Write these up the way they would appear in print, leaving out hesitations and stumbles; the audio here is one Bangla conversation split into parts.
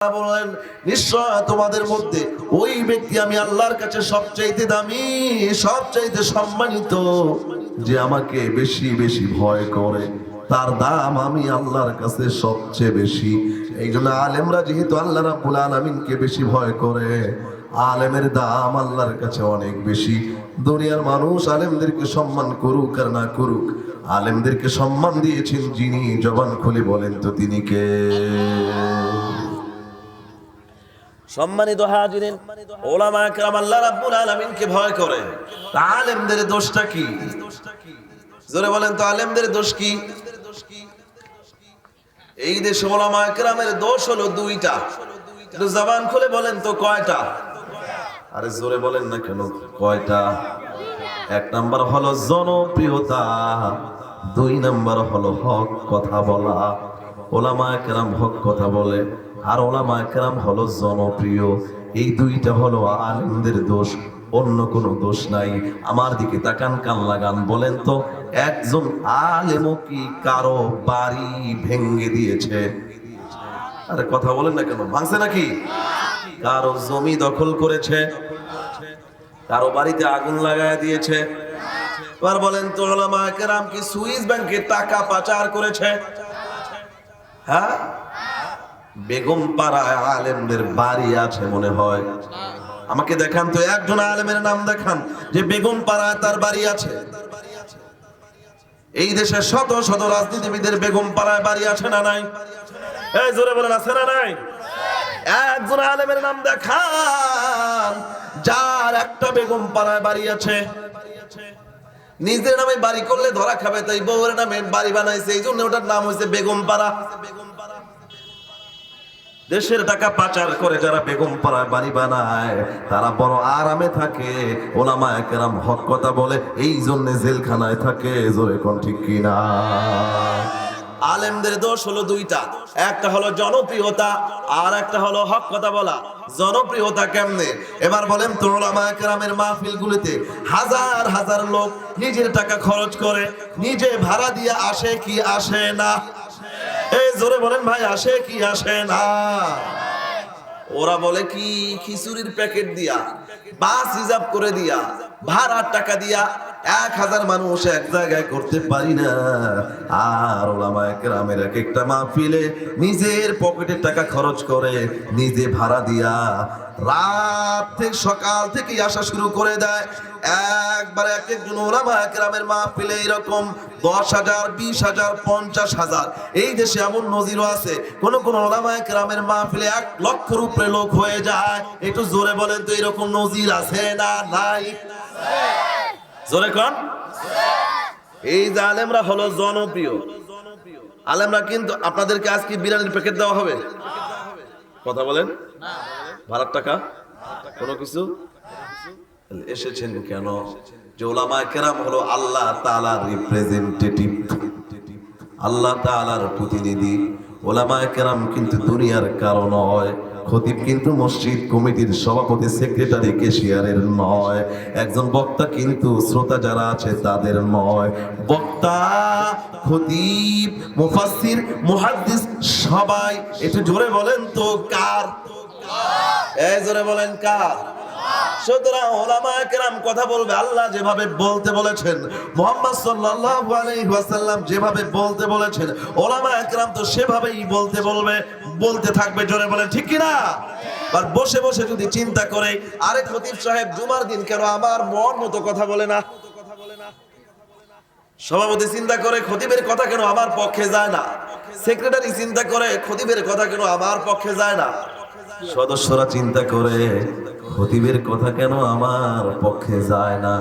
বলেন নিশ্চয় তোমাদের মধ্যে ওই ব্যক্তি আমি আল্লাহর কাছে সবচাইতে দামি, সবচাইতে সম্মানিত, যে আমাকে বেশি বেশি ভয় করে, তার দাম আমি আল্লাহর কাছে সবচেয়ে বেশি। এই জন্য আলেমরা যেহেতু আল্লাহ রাব্বুল আলামিনকে বেশি ভয় করে, আলেমের দাম আল্লাহর কাছে অনেক বেশি। দুনিয়ার মানুষ আলেমদেরকে সম্মান করুক আর না করুক, আলেমদেরকে সম্মান দিয়েছেন যিনি, জবান খুলে বলেন তো তিনি কে? সম্মানিত হাজিরিন, ওলামা কেরাম আল্লাহ রাব্বুল আলামিনকে ভয় করে। আলেমদের দোষটা কি? জোরে বলেন তো, আলেমদের দোষ কি? এই দেশে ওলামা কেরামের দোষ হলো দুইটা। একটু জবান খুলে বলেন তো কয়টা? আরে জোরে বলেন না কেন, কয়টা? এক নাম্বার হলো জনপ্রিয়তা, দুই নাম্বার হলো হক কথা বলা। ওলামা কেরাম হক কথা বলে, আর ওলামা কেরাম হলো জনপ্রিয়। এই দুইটা হলো আলেমদের দোষ, অন্য কোনো দোষ নাই। আমার দিকে তাকান, কান লাগান, বলেন তো একজন আলেমও কি কারো বাড়ি ভেঙে দিয়েছে? আরে কথা বলেন না কেন, ভাঙছে নাকি? কারো জমি দখল করেছে? কারো বাড়িতে আগুন লাগায় দিয়েছে? এবার বলেন তো ওলামা কেরাম কি সুইস ব্যাংকে টাকা পাচার করেছে? হ্যাঁ? বেগম পাড়ায় আলেমদের বাড়ি আছে মনে হয়? আমাকে দেখান তো একজন আলেমের নাম দেখান যে বেগম পাড়ায় তার বাড়ি আছে। এই দেশে শত শত রাজনীতিবিদের বেগম পাড়ায় বাড়ি আছে না নাই? এই জোরে বলেন, আছে না নাই? একজন আলেমের নাম দেখান যার একটা বেগম পাড়ায় বাড়ি আছে। নিজের নামে বাড়ি করলে ধরা খাবে, তাই বউয়ের নামে বাড়ি বানাইছে, এই জন্য ওটার নাম হয়েছে বেগম পাড়া। দেশের টাকা পাচার করে যারা বেগম পাড়ায় বাড়ি বানায় তারা বড় আরামে থাকে। ওলামায়ে কেরাম হক কথা বলে, এই জন্য জেলখানায় থাকে। জোরে কোন ঠিক কিনা? আলেমদের দোষ হলো দুইটা, একটা হলো জনপ্রিয়তা, আর একটা হলো হক কথা বলা। জনপ্রিয়তা কেমনে? এবার বলেন তো, ওলামায়ে কেরামের মাহফিলগুলিতে হাজার হাজার লোক নিজের টাকা খরচ করে, নিজে ভাড়া দিয়ে আসে কি আসে না? এই জোরে বলেন ভাই, আসে কি আসে না? ওরা বলে কি খিচুড়ির প্যাকেট দিয়া, বাস রিজার্ভ করে দিয়া, ভাড়ার টাকা দিয়া 1000 মানুষ এক জায়গায় করতে পারি না। আর ওলামায়ে কেরামের এক একটা মাহফিলে নিজের পকেটের টাকা খরচ করে, নিজে ভাড়া দিয়া রাত থেকে সকাল থেকে আসা শুরু করে দেয়। একবারে এক একজন ওলামায়ে কেরামের মাহফিলে এরকম 10,000, 20,000, 50,000। এই দেশে এমন নজিরও আছে, কোন কোন ওলামায়ে কেরামের মাহফিলে 1 লক্ষের উপরে লোক হয়ে যায়। একটু জোরে বলেন তো, এরকম নজির আছে না নাই? জোরে কোন? এই যে আলেমরা হলো জনপ্রিয় আলেমরা, কিন্তু আপনাদেরকে আজকে বিরিয়ানির প্যাকেট দেওয়া হবে? কথা বলেন, ভাড়ার টাকা কোনো কিছু? এসেছেন কেন? যে ওলামায়ে কেরাম হলো আল্লাহ তাআলার রিপ্রেজেন্টেটিভ, আল্লাহ তাআলার প্রতিনিধি। ওলামায়ে কেরাম কিন্তু দুনিয়ার কারো নয়। খতিব কিন্তু মসজিদ কমিটির সভাপতি, সেক্রেটারি, ক্যাশিয়ারের নয়। একজন বক্তা কিন্তু শ্রোতা যারা আছে তাদের নয়। বক্তা, খতিব, মুফাসসির, মুহাদ্দিস সবাই। একটু জোরে বলেন তো কার? এই জোরে বলেন কার? সুতরাং ওলামায়ে কেরাম কথা বলবে আল্লাহ যেভাবে বলতে বলেছেন, মুহাম্মদ সাল্লাল্লাহু আলাইহি ওয়াসাল্লাম যেভাবে বলতে বলেছেন, ওলামায়ে কেরাম তো সেভাবেই বলতে বলবে, বলতে থাকবে। জোরে বলেন ঠিক কি না? আর বসে বসে যদি চিন্তা করে, আরে খতিব সাহেব জুমার দিন কেন আমার মন মতো কথা বলে না? সভাপতি চিন্তা করে খতিবের কথা কেন আমার পক্ষে যায় না? সেক্রেটারি চিন্তা করে খতিবের কথা কেন আমার পক্ষে যায় না? সদস্যরা চিন্তা করে খতিবের কথা কেন আমার পক্ষে যায় না?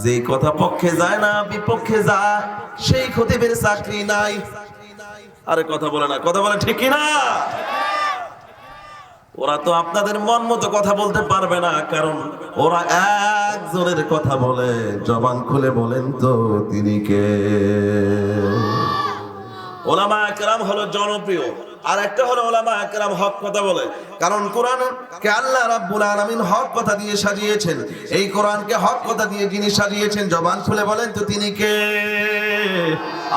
যেই কথা পক্ষে যায় না, বিপক্ষে যায়, সেই খতিবের চাকরি নাই। আরে কথা বলে না, কথা বলে ঠিক না? ওরা তো আপনাদের মন মতো কথা বলতে পারবে না, কারণ ওরা একজনের কথা বলে। জবান খুলে বলেন তো তিনি কে? ওলামায়ে কেরাম হলো জনপ্রিয়, আর একটা হলো ওলামায়ে কেরাম হক কথা বলে। কারণ কোরআনকে আল্লাহ রাব্বুল আলামিন হক কথা দিয়ে সাজিয়েছেন। এই কোরআনকে হক কথা দিয়ে যিনি সাজিয়েছেন, জবান খুলে বলেন তো তিনি কে?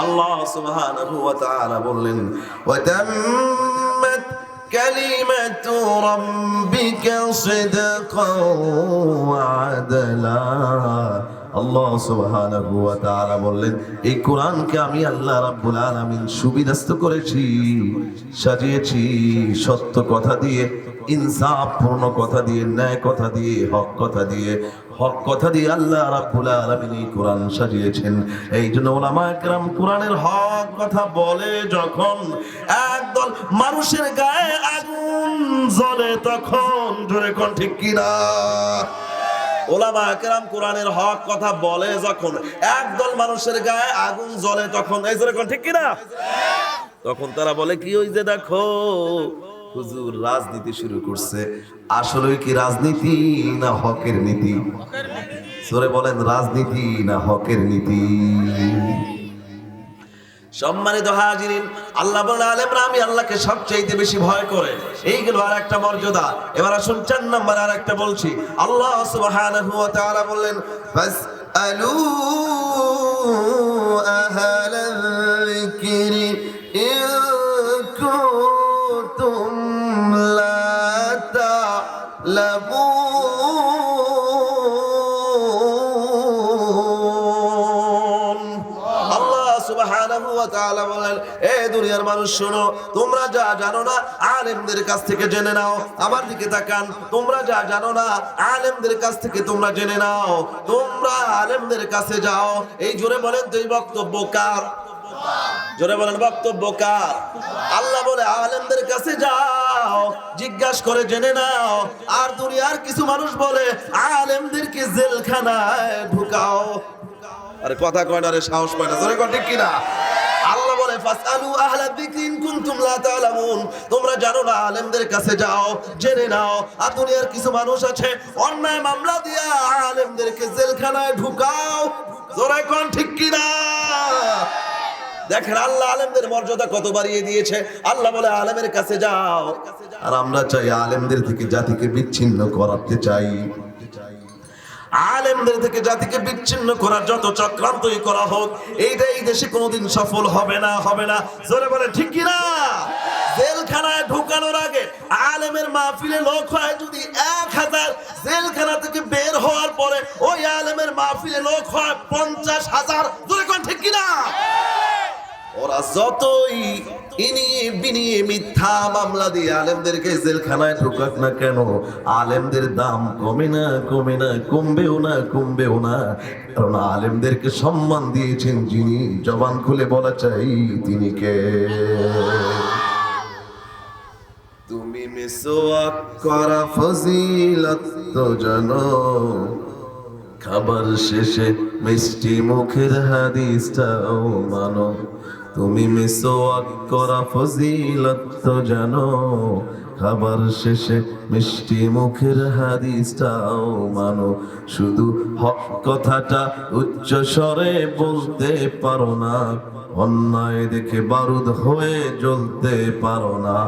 আল্লাহ সুবহানাহু ওয়া তাআলা বললেন, ওয়া তাম্মাত কালিমাতু রাব্বিকা সিদকাও ওয়া আদলা। আল্লাহ সুবহানাহু ওয়া তাআলা বললেন, এই কোরআনকে আমি আল্লাহ রাব্বুল আলামিন সুবিন্যস্ত করেছি, সাজিয়েছি সত্য কথা দিয়ে, ইনসাফ পূর্ণ কথা দিয়ে, ন্যায় কথা দিয়ে, হক কথা দিয়ে। হক কথা দিয়ে আল্লাহ রাব্বুল আলামিন এই কোরআন সাজিয়েছেন। এই জন্য উলামায়ে কেরাম কোরআনের হক কথা বলে যখন একদল মানুষের গায়ে আগুন জ্বলে তখন, জোরে কোন ঠিক কিনা? উলামায়ে কেরাম কোরআনের হক কথা বলে যখন একদল মানুষের গায়ে আগুন জ্বলে তখন, এই জোরে কোন ঠিক কিনা? তখন তারা বলে কি, ওই যে দেখো হুজুর রাজনীতি শুরু করছে। আসলে কি রাজনীতি না হকের নীতি? জোরে বলেন, রাজনীতি না হকের নীতি? সম্মানিত হাজিরিন, আল্লাহ বলেন আলেমরা আমি আল্লাহকে সবচেয়ে বেশি ভয় করে। এইগুলো আর একটা মর্যাদা। এবার আসুন 4 নম্বর আর একটা বলছি। আল্লাহ সুবহানাহু ওয়া তাআলা বললেন, ফাসআলু আহলাল যিকরি ইন কুনতুম লা তা'লামুন। দুনিয়ার মানুষ শোনো, তোমরা যা জানো না আলেমদের কাছ থেকে জেনে নাও। আমার দিকে তাকান, তোমরা যা জানো না আলেমদের কাছ থেকে তোমরা জেনে নাও। তোমরা আলেমদের কাছে যাও। এই জোরে বলেন তো, এই বক্তব্য কার? জোরে বলেন, বক্তব্য কার? আল্লাহ বলে আলেমদের কাছে যাও, জিজ্ঞাসা করে জেনে নাও। আর দুনিয়ার কিছু মানুষ বলে আলেমদেরকে জেলখানায় ঢুকাও। আরে কথা কয় না রে, সাহস পায় না, জোরে কয় ঠিক কিনা? আল্লাহ বলে ফাসআলু আহলা যিকরি ইন কুনতুম লা তা'লামুন, তোমরা জানো না আলেমদের কাছে যাও, জেনে নাও। আর দুনিয়ার কিছু মানুষ আছে অন্যায় মামলা দিয়া আলেমদেরকে জেলখানায় ঢুকাও। জোরে কোন ঠিক কিনা? দেখেন আল্লাহ আলেমদের মর্যাদা কত বাড়িয়ে দিয়েছে। আল্লাহ বলে আলেমের কাছে যাও। আর আমরা চাই আলেমদের থেকে জাতিকে বিচ্ছিন্ন করাতে চাই। আলেমদের থেকে জাতিকে বিচ্ছিন্ন করার যত চক্রান্তই করা হোক, এইটা এই দেশে কোনোদিন সফল হবে না, হবে না। জোরে বলে ঠিক কিনা? জেলখানায় ঢুকানোর আগে আলেমের মাহফিলে লোক হয় যদি 1000, জেলখানা থেকে বের হওয়ার পরে ওই আলেমের মাহফিলে লোক হয় 50,000। জোরে কোন ঠিক কিনা? ওরা যতই ইনিয়ে বিনিয়ে মিথ্যা মামলা দিয়ে আলেমদেরকে জেলখানায় ঢুকাক না কেন, আলেমদের দাম কমে না, কমে না, কমবেও না, কমবেও না। কারণ আলেমদেরকে সম্মান দিয়েছেন যিনি, জবান খুলে বলা চাই তিনি কে? তুমি মিসওয়াক করা ফজিলত তো জানো, খাবার শেষে মিষ্টি মুখের হাদিসটাও মানো। তুমি মিসওয়াক করা ফজিলত তো জানো, খাবার শেষে মিষ্টি মুখের হাদিসটাও মানো। শুধু হক কথাটা উচ্চ স্বরে বলতে পারো না, অন্যায় দেখে বারুদ হয়ে জ্বলতে পারো না।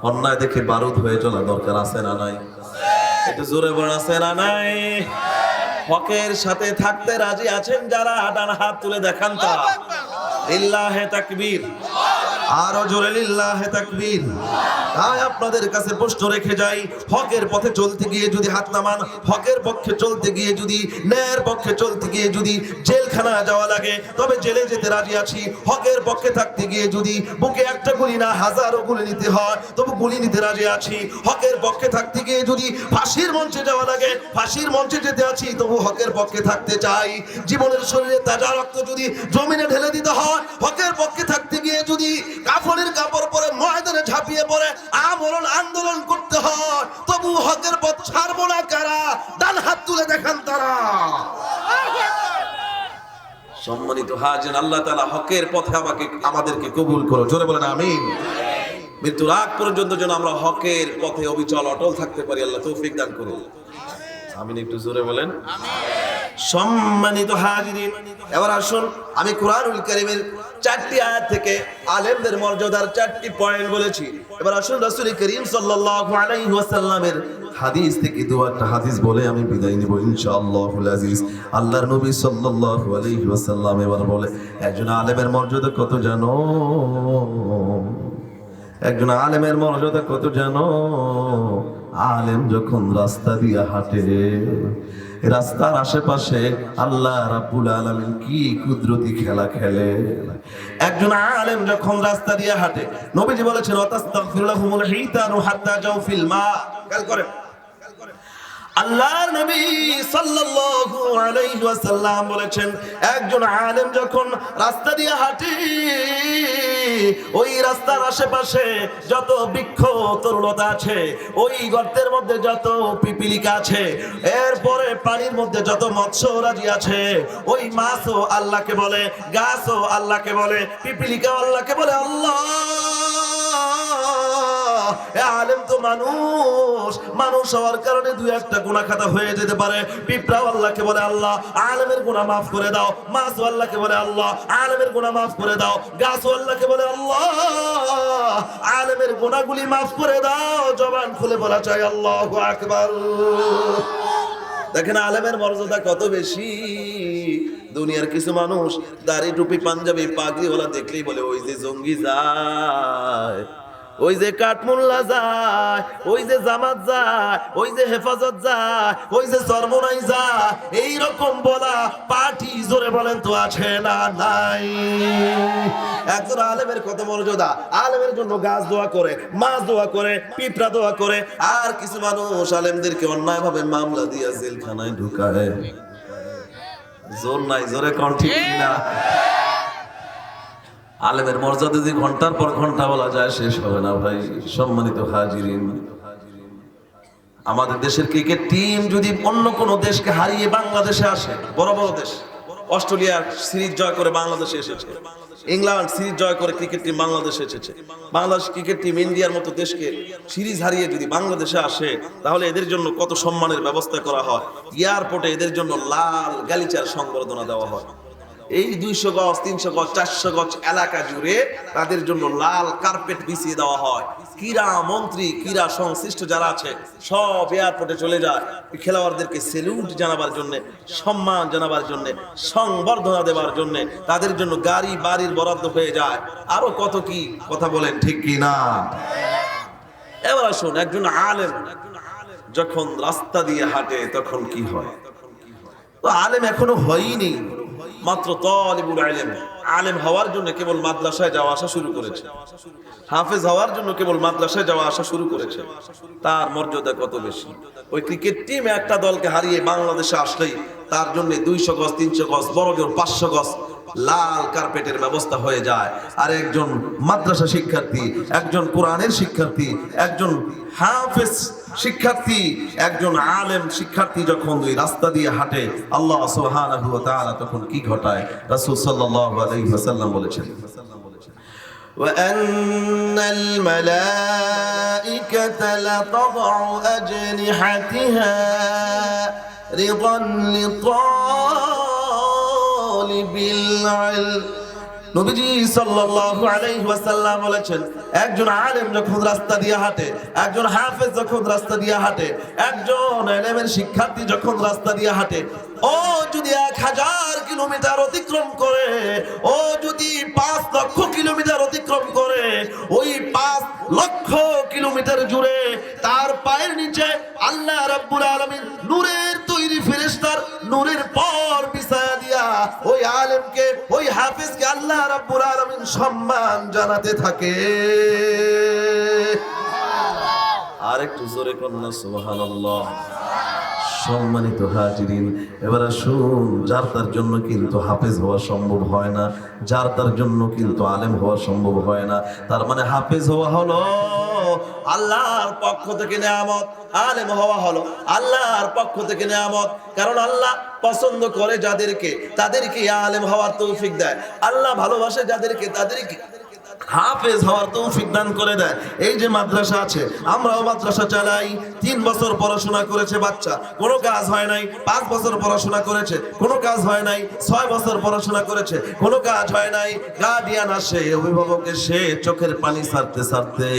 অন্যায় দেখে বারুদ হয়ে চলা দরকার আছে না নাই? একটু জোরে বলেন, আছে না নাই? হকের সাথে থাকতে রাজি আছেন যারা, ডান হাত তুলে দেখান তারা। লিল্লাহে তাকবীর, আরো জোরে লিল্লাহে তাকবীর। তাই আপনাদের কাছে প্রশ্ন রেখে যাই, হকের পথে চলতে গিয়ে যদি হাত নামান, হকের পক্ষে চলতে গিয়ে যদি, ন্যায়ের পক্ষে চলতে গিয়ে যদি জেলখানা যাওয়া লাগে, তবে জেলে যেতে রাজি আছি। হকের পক্ষে থাকতে গিয়ে যদি বুকে একটা গুলি না 1000 গুলি নিতে হয়, তবু গুলি নিতে রাজি আছি। হকের পক্ষে থাকতে গিয়ে যদি ফাঁসির মঞ্চে যাওয়া লাগে, ফাঁসির মঞ্চে যেতে আছি, তবু হকের পক্ষে থাকতে চাই। জীবনের শরীরে তাজা রক্ত যদি জমিনে ঢেলে দিতে হয়, হকের পক্ষে থাকতে গিয়ে যদি কাফনের কাপড় পরে ময়দানে ঝাঁপিয়ে পড়ে আমরণ আন্দোলন করতে হয়, তবু হকের পথ ছাড়বো না কারা? ডান হাত তুলে দেখান তারা। সম্মানিত হাজির, আল্লাহ তাআলা হকের পথে আমাদেরকে কবুল করো। জোরে বলেন আমিন। মৃত্যুর আগ পর্যন্ত যেন আমরা হকের পথে অবিচল অটল থাকতে পারি, আল্লাহ তৌফিক দান করুন। আমিন। একটু জোরে বলেন। সম্মানিত হাজিরিন, এবার আসুন আমি কুরআনুল কারীমের 4টি আয়াত থেকে আলেমদের মর্যাদার 4টি পয়েন্ট বলেছি। এবার আসুন রাসূল করিম সাল্লাল্লাহু আলাইহি ওয়াসাল্লামের হাদিস থেকে দুটো হাদিস বলে আমি বিদায় নিব ইনশাআল্লাহুল আজিজ। আল্লাহর নবী সাল্লাল্লাহু আলাইহি ওয়াসাল্লাম এবার বলে, একজন আলেমের মর্যাদা কত জানো? একজন আলেমের মর্যাদা কত জানো? আলেম যখন রাস্তা দিয়ে হাঁটে, রাস্তার আশেপাশে আল্লাহ রাব্বুল আলামিন কি কুদরতি খেলা খেলে। একজন আলেম যখন রাস্তা দিয়ে হাঁটে, নবীজি বলেছেন ওয়াতাস্তাগফিরু লাহুমুল হিতানু হাত্তা জাওফিল মা। খেয়াল করেন, আল্লাহর নবী সাল্লাল্লাহু আলাইহি ওয়াসাল্লাম বলেছেন একজন আলেম যখন রাস্তা দিয়ে হাঁটে, ওই রাস্তার আশেপাশে যত বৃক্ষ তরুলতা আছে, ওই গর্তের মধ্যে যত পিপিলিকা আছে, এরপরে পানির মধ্যে যত মৎস্যরাজি আছে, ওই মাছও আল্লাহকে বলে, গাছও আল্লাহকে বলে, পিপিলিকাও আল্লাহকে বলে আল্লাহ। আলেম তো মানুষ হওয়ার কারণে দুই একটা গুনাহ খাতা হয়ে যেতে পারে। পিঁপড়াও আল্লাহকে বলে আল্লাহ, আলেমের গুনাহ মাফ করে দাও। মাছও আল্লাহকে বলে আল্লাহ, আলেমের গুনাহ মাফ করে দাও। গাছও আল্লাহকে বলে আল্লাহ, আলেমের গুনাহগুলি মাফ করে দাও। জবান খুলে বলা চাই আল্লাহু আকবার। দেখেন আলেমের মর্যাদা কত বেশি। দুনিয়ার কিছু মানুষ দাড়ি টুপি পাঞ্জাবি পাগড়িওয়ালা দেখলেই বলে ওই যে জঙ্গি যায়, ওই যে কাঠমুল্লা যায়, ওই যে জামাত যায়, ওই যে হেফাজত যায়, ওই যে চরমনাই যায়। এইরকম বলা পার্টি জোরে বলেন তো আছে না নাই? একজন আলেমের কত মর্যাদা। আলেমের জন্য গাছ দোয়া করে, মাছ দোয়া করে, পিঁপড়া দোয়া করে। আর কিছু মানুষ আলেমদেরকে অন্যায়ভাবে মামলা দিয়ে জেলখানায় ঢুকায়। জোর নাই, জোরে কোন ঠিক না? আলেমের মর্যাদা যদি ঘন্টার পর ঘন্টা বলা যায় শেষ হবে না ভাই। সম্মানিত হাজিরিন, আমাদের দেশের ক্রিকেট টিম যদি অন্য কোন দেশকে হারিয়ে বাংলাদেশে আসে, বড় বড় দেশ, অস্ট্রেলিয়ার সিরিজ জয় করে বাংলাদেশে এসেছে, ইংল্যান্ড সিরিজ জয় করে ক্রিকেট টিম বাংলাদেশে এসেছে, বাংলাদেশ ক্রিকেট টিম ইন্ডিয়ার মতো দেশকে সিরিজ হারিয়ে যদি বাংলাদেশে আসে, তাহলে এদের জন্য কত সম্মানের ব্যবস্থা করা হয়। এয়ারপোর্টে এদের জন্য লাল গালিচার সংবর্ধনা দেওয়া হয়। এই 200 গজ 300 গজ 400 গজ এলাকা জুড়ে তাদের জন্য লাল কার্পেট বিছিয়ে দেওয়া হয়। ক্রীড়া মন্ত্রী, ক্রীড়া সংশ্লিষ্ট যারা আছে সব এয়ারপোর্টে চলে যায় খেলোয়াড়দেরকে সেলুট জানাবার জন্য, সম্মান জানাবার জন্য, সংবর্ধনা দেওয়ার জন্য। তাদের জন্য গাড়ি বাড়ির বরাদ্দ হয়ে যায়। আরো কত কি কথা বলেন, ঠিক কি না? এবার আসুন, একজন আলেম যখন রাস্তা দিয়ে হাঁটে তখন কি হয়? তো আলেম এখনো হয়নি, মাত্র তালিবুল ইলম। আলেম হওয়ার জন্য কেবল মাদ্রাসায় যাওয়া আসা শুরু করেছে, হাফেজ হওয়ার জন্য কেবল মাদ্রাসায় যাওয়া আসা শুরু করেছে। তার মর্যাদা কত বেশি। ওই ক্রিকেট টিম একটা দলকে হারিয়ে বাংলাদেশে আসলেই তার জন্য 200 গজ 300 গজ, বড় জোর 500 গজ লাল কার্পেটের ব্যবস্থা হয়ে যায়। আর একজন মাদ্রাসা শিক্ষার্থী, একজন কোরআনের শিক্ষার্থী, একজন হাফেজ শিক্ষার্থী, একজন আলেম শিক্ষার্থী যখন ওই রাস্তা দিয়ে হাঁটে, আল্লাহ সুবহানাহু ওয়া তাআলা তখন কি ঘটায়? রাসূল সাল্লাল্লাহু আলাইহি ওয়াসাল্লাম বলেছেন, وَأَنَّ الْمَلَائِكَةَ لَتَضَعُ أَجْنِحَتَهَا رِضًا لِطَالِبِ الْعِلْمِ। নবীজি সাল্লাল্লাহু আলাইহি ওয়াসাল্লাম বলেছেন একজন আলেম যখন রাস্তা দিয়ে হাঁটে, একজন হাফেজ যখন রাস্তা দিয়ে হাঁটে, একজন ইলমের শিক্ষার্থী যখন রাস্তা দিয়ে হাঁটে, ও যদি 1000 কিলোমিটার অতিক্রম করে, ও যদি 5 লক্ষ কিলোমিটার অতিক্রম করে, ওই 5 লক্ষ কিলোমিটার জুড়ে তার পায়ের নিচে আল্লাহ রাব্বুল আলামিন নূরের তৈরি ফেরেশতার নূরের পর বিছায়া দিয়া ওই আলেমকে, ওই হাফেজকে আল্লাহ রাব্বুল আলামিন সম্মান জানাতে থাকে। আর একটু জোরে কন্যা সুবহানাল্লাহ। সম্মানিত হাজিরিন, এবার আসুন, যার তার জন্য কিন্তু হাফেজ হওয়া সম্ভব হয় না, যার তার জন্য কিন্তু আলেম হওয়া সম্ভব হয় না। তার মানে হাফেজ হওয়া হলো আল্লাহর পক্ষ থেকে নেয়ামত, আলেম হওয়া হলো আল্লাহর পক্ষ থেকে নেয়ামত। কারণ আল্লাহ পছন্দ করে যাদেরকে, তাদেরকে আলেম হওয়ার তৌফিক দেয়। আল্লাহ ভালোবাসে যাদেরকে, তাদেরকে হাফেজ হওয়ার তৌফিক দান করে দেয়। এই যে মাদ্রাসা আছে, আমরাও মাদ্রাসা চালাই। 3 বছর পড়াশোনা করেছে বাচ্চা, কোনো কাজ হয় নাই। 5 বছর পড়াশোনা করেছে, কোনো কাজ হয় নাই। 6 বছর পড়াশোনা করেছে, কোনো কাজ হয় নাই। গার্ডিয়ান আসে, অভিভাবক এসে চোখের পানি ছাড়তে ছাড়তে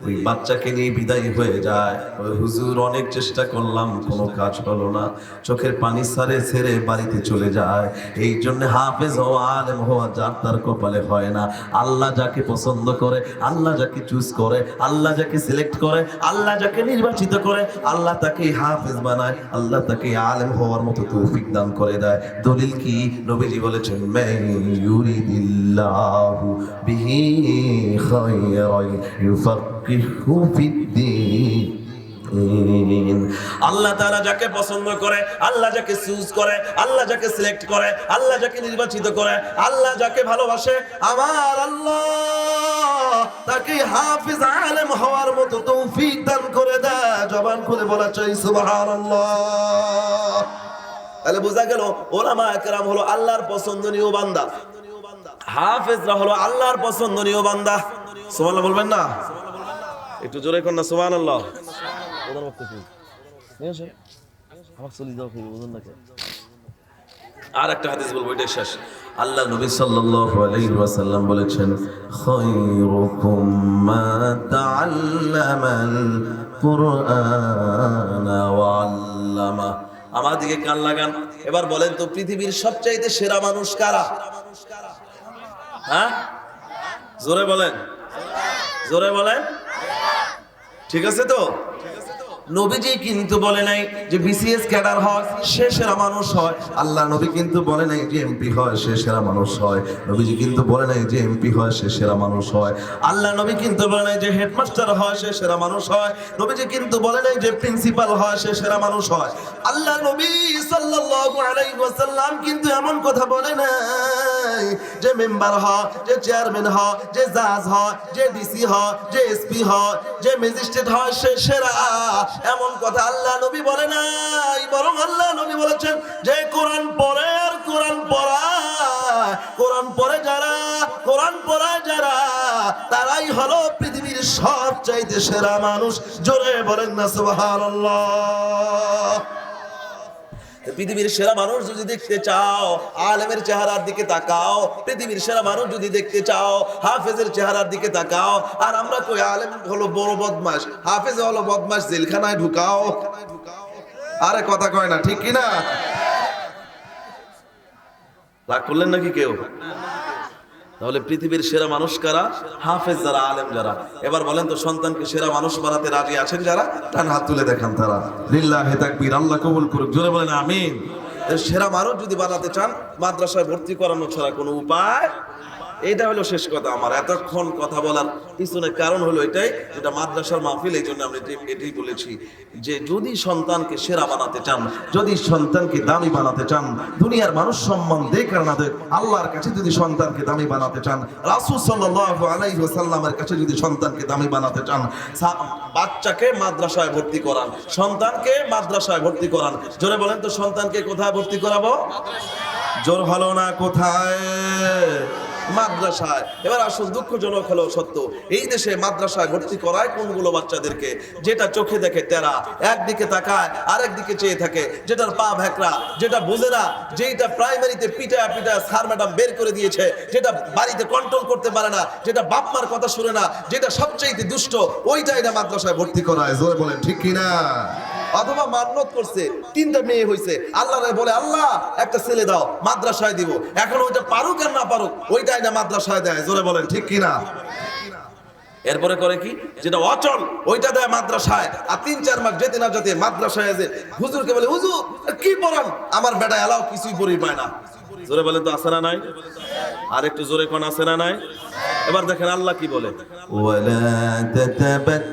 ওই বাচ্চাকে নিয়ে বিদায় হয়ে যায়। ওই হুজুর অনেক চেষ্টা করলাম, কোনো কাজ হলো না, চোখের পানি সারে ছেড়ে বাড়িতে চলে যায়। এই জন্য হাফেজ হওয়া, আলেম হওয়া যার তার কপালে হয় না। আল্লাহ যাকে পছন্দ করে, আল্লাহ যাকে চুজ করে, আল্লাহ যাকে সিলেক্ট করে, আল্লাহ যাকে নির্বাচিত করে, আল্লাহ তাকে হাফেজ বানায়, আল্লাহ তাকে আলেম হওয়ার মতো তৌফিক দান করে দেয়। দলিল কি? নবীজি বলেছেন, মান ইউরিদিল্লাহু বিহি খায়রান ইউফাক্কিহু ফিদ্দীন। আল্লাহ তাআলা যাকে পছন্দ করে, আল্লাহ যাকে চুজ করে, আল্লাহ যাকে সিলেক্ট করে, আল্লাহ যাকে নির্বাচিত করে, আল্লাহ যাকে ভালোবাসে, আমার আল্লাহ তাকে হাফেজ আলেম হওয়ার মতো তৌফিক দান করে দেয়। জবান খুলে বলা চাই সুবহানাল্লাহ। তাহলে বোঝা গেল ওলামা একরাম হলো আল্লাহর পছন্দনীয় বান্দা, হাফেজরা হলো আল্লাহর পছন্দনীয় বান্দা। সুবহানাল্লাহ বলবেন না? একটু জোরে কোন না সুবহানাল্লাহ। আর একটা হাদিস বলবো, এটা শেষ। আল্লাহ নবী সাল্লাল্লাহু আলাইহি ওয়াসাল্লাম বলেছেন, খায়রুকুম মা তাআল্লামাল কুরআনা ওয়া আল্লামা। আমার দিকে কান লাগান। এবার বলেন তো, পৃথিবীর সবচাইতে সেরা মানুষ কারা? হ্যাঁ, জোরে বলেন, জোরে বলেন। ঠিক আছে তো? নবীজি কিন্তু বলে নাই যে বিসিএস ক্যাডার হয় সে সেরা মানুষ হয়। আল্লাহ নবী কিন্তু বলে নাই যে এমপি হয় সে সেরা মানুষ হয়। নবীজি কিন্তু বলে নাই যে এমপি হয় সে সেরা মানুষ হয়। আল্লাহ নবী কিন্তু বলে নাই যে হেডমাস্টার হয় সে সেরা মানুষ হয়। নবীজি কিন্তু বলে নাই যে প্রিন্সিপাল হয় সে সেরা মানুষ হয়। আল্লাহ নবী সাল্লাল্লাহু আলাইহি ওয়াসাল্লাম কিন্তু এমন কথা বলে নাই যে মেম্বার হয়, যে চেয়ারম্যান হয়, যে জাজ হয়, যে ডিসি হয়, যে এসপি হয়, যে ম্যাজিস্ট্রেট হয় সে সেরা। এমন কথা আল্লাহ নবী বলে নাই, বরং আল্লাহ নবী বলেছেন যে কোরআন পড়ে আর কোরআন পড়ায়, কোরআন পড়ে যারা, কোরআন পড়ায় যারা, তারাই হলো পৃথিবীর সবচাইতে সেরা মানুষ। জোরে বলেন না সুবহানাল্লাহ। পৃথিবীর সেরা মানুষ যদি দেখতে চাও, আলেমের চেহারার দিকে তাকাও। পৃথিবীর সেরা মানুষ যদি দেখতে চাও, হাফেজের চেহারার দিকে তাকাও। আর আমরা কই আলেম হলো বড় বদমাশ, হাফেজ হলো বদমাশ, জেলখানায় ঢুকাও। আরে কথা কয় না, ঠিক কি না? রাগ করলেন নাকি কেউ? তাহলে পৃথিবীর সেরা মানুষ কারা? হাফেজ যারা, আলেম যারা। এবার বলেন তো, সন্তানকে সেরা মানুষ বানাতে রাজি আছেন যারা? টান হাত তুলে দেখান তারা। লিল্লাহি তাকবীর, আল্লাহ কবুল করুক। জোরে বলেন আমিন। সেরা মানুষ যদি বানাতে চান, মাদ্রাসায় ভর্তি করানো ছাড়া কোনো উপায়। এইটা হলো শেষ কথা। আমার এতক্ষণ কথা বলার পিছনে কারণ হলো এটাই, যেটা মাদ্রাসার মাহফিল, এই জন্য আমি এটাই বলেছি যে যদি সন্তানকে সেরা বানাতে চান, যদি সন্তানকে দামি বানাতে চান, দুনিয়ার মানুষ সম্মান দেখ আর না দেখ, আল্লাহর কাছে যদি সন্তানকে দামি বানাতে চান, রাসূল সাল্লাল্লাহু আলাইহি ওয়াসাল্লামের কাছে যদি সন্তানকে দামি বানাতে চান, বাচ্চাকে মাদ্রাসায় ভর্তি করান, সন্তানকে মাদ্রাসায় ভর্তি করান। জোরে বলেন তো, সন্তানকে কোথায় ভর্তি করাবো? জোর হলো না, কোথায়? মাদ্রাসায়। এবার আসল দুঃখজনক হলো সত্য, এই দেশে মাদ্রাসায় ভর্তি করায় কোনগুলো বাচ্চাদেরকে, যেটা চোখে দেখে তেরা, একদিকে তাকায় আরেক দিকে চেয়ে থাকে, যেটার পা ভেকড়া, যেটা বোঝে না, যেটা প্রাইমারিতে পিটা স্যার ম্যাডাম বের করে দিয়েছে, যেটা বাড়িতে কন্ট্রোল করতে পারে না, যেটা বাপ মার কথা শুনে না, যেটা সবচেয়ে দুষ্ট, ওইটাই না মাদ্রাসায় ভর্তি করায়। জোরে বলেন ঠিক কিনা? অথবা মান্নত করছে, 3টা মেয়ে হয়েছে, আল্লাহরে বলে আল্লাহ একটা ছেলে দাও, মাদ্রাসায় দিব। এখন ওইটা পারুক আর না পারুক, ওইটাই না মাদ্রাসায় দেয়। জোরে বলেন ঠিক কিনা? এরপরে করে কি, যেটা অচল ওইটা দেয় মাদ্রাসায়। আর 3-4 মাস যেতে না যেতে মাদ্রাসায় যে হুজুরকে বলে, হুজুর কি পড়ান? আমার বেটা এলাও কিছুই পড়ি পায় না। জোরে বলেন তো, আছে না নাই? আর একটু জোরে কোন আছে না নাই? এবার দেখেন আল্লাহ কি বলে, ওয়ালা তাতাবাদ